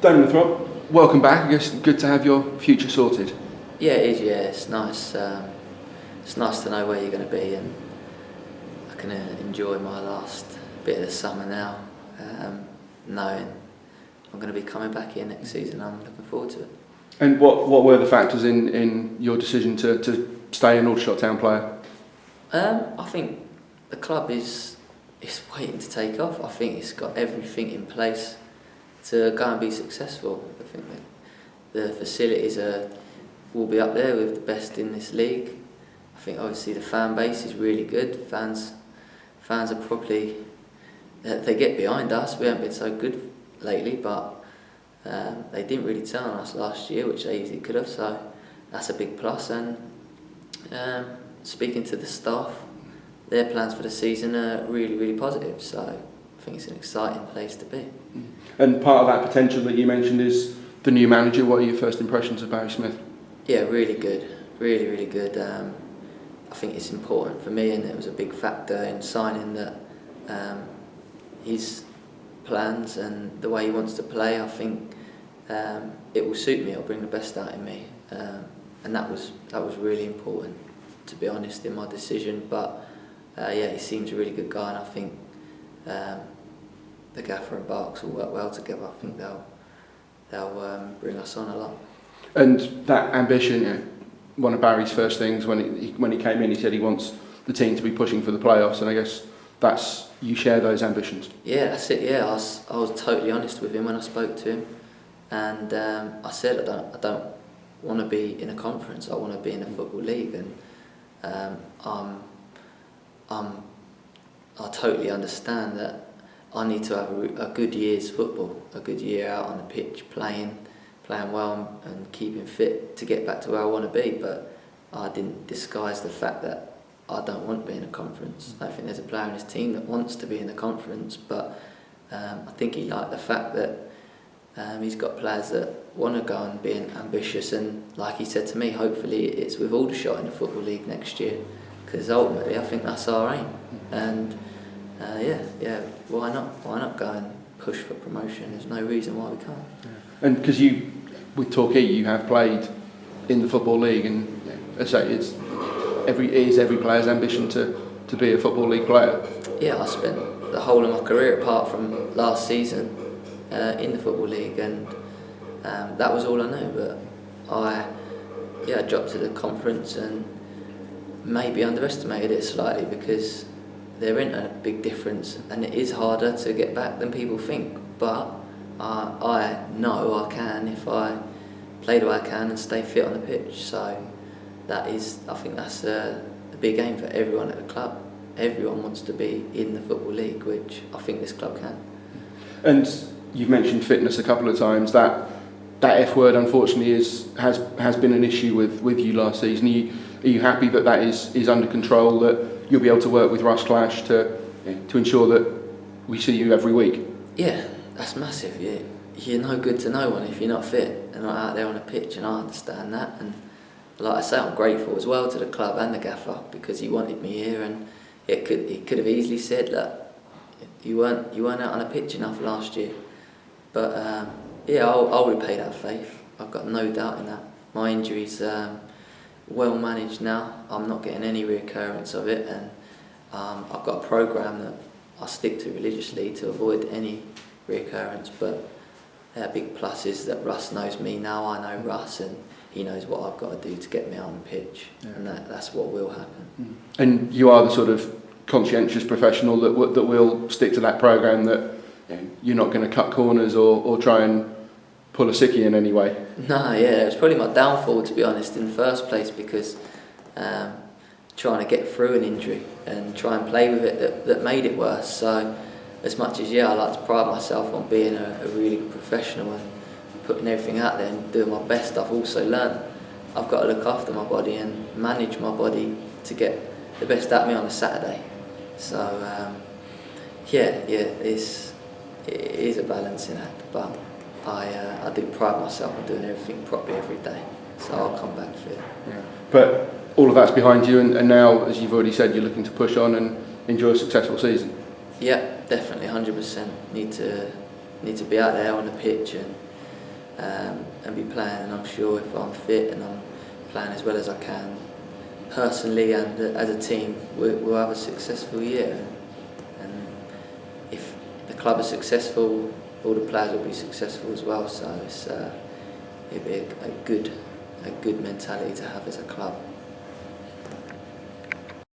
Damon Lathrope, welcome back. I guess good to have your future sorted. Yeah, it is. Yeah, it's nice. It's nice to know where you're going to be, and I can enjoy my last bit of the summer now, knowing I'm going to be coming back here next season. I'm looking forward to it. And what were the factors in your decision to stay an Aldershot Town player? I think the club is waiting to take off. I think it's got everything in place to go and be successful. I think that the facilities will be up there with the best in this league. I think obviously the fan base is really good. Fans are probably they get behind us. We haven't been so good lately, but they didn't really turn on us last year, which they easily could have. So that's a big plus. And speaking to the staff, their plans for the season are really, really positive. So I think it's an exciting place to be. And part of that potential that you mentioned is the new manager. What are your first impressions of Barry Smith? Yeah, really good. Really, really good. I think it's important for me, and it was a big factor in signing that his plans and the way he wants to play. I think it will suit me. It'll bring the best out in me, and that was really important, to be honest, in my decision. But yeah, he seems a really good guy, and I think the gaffer and Barks will work well together. I think they'll bring us on a lot. And that ambition, one of Barry's first things when he came in, he said he wants the team to be pushing for the playoffs, and I guess you share those ambitions. Yeah, that's it. Yeah, I was totally honest with him when I spoke to him, and I said I don't want to be in a conference. I want to be in a football league, and I totally understand that I need to have a good year's football, a good year out on the pitch, playing well and keeping fit to get back to where I want to be. But I didn't disguise the fact that I don't want to be in a conference. I don't think there's a player in his team that wants to be in a conference, but I think he liked the fact that he's got players that want to go and be ambitious, and like he said to me, hopefully it's with Aldershot in the Football League next year, because ultimately I think that's our aim. And yeah, why not go and push for promotion? There's no reason why we can't. Yeah. And because with Torquay, you have played in the Football League, and as I say, it is every player's ambition to be a Football League player. Yeah, I spent the whole of my career, apart from last season, in the Football League, and that was all I knew. But I dropped to the conference and maybe underestimated it slightly, because there isn't a big difference, and it is harder to get back than people think. But I know I can if I play the way I can and stay fit on the pitch. So I think that's a big aim for everyone at the club. Everyone wants to be in the Football League, which I think this club can. And you've mentioned fitness a couple of times. That F word, unfortunately, has been an issue with you last season. Are you happy that is under control, that you'll be able to work with Russ Clash to ensure that we see you every week? Yeah, that's massive. You're no good to no one if you're not fit and not out there on a pitch, and I understand that. And like I say, I'm grateful as well to the club and the gaffer, because he wanted me here, and he could have easily said, look, you weren't out on a pitch enough last year. But I'll repay that faith. I've got no doubt in that. My injury's well managed now. I'm not getting any reoccurrence of it, and I've got a programme that I stick to religiously to avoid any reoccurrence. But a big plus is that Russ knows me now. I know Russ, and he knows what I've got to do to get me on the pitch, and that's what will happen. And you are the sort of conscientious professional that will stick to that programme, that you're not going to cut corners or try and pull a sickie in any way. No, yeah, it was probably my downfall, to be honest, in the first place, because trying to get through an injury and try and play with it that made it worse. So as much as I like to pride myself on being a really good professional and putting everything out there and doing my best, I've also learnt I've got to look after my body and manage my body to get the best out of me on a Saturday. So it is a balancing act, but I do pride myself on doing everything properly every day, so I'll come back fit. Yeah. But all of that's behind you, and now, as you've already said, you're looking to push on and enjoy a successful season. Yeah, definitely, 100%. Need to be out there on the pitch and and be playing. And I'm sure if I'm fit and I'm playing as well as I can, personally and as a team, we'll have a successful year. And if the club is successful, all the players will be successful as well. So it'll be a good mentality to have as a club.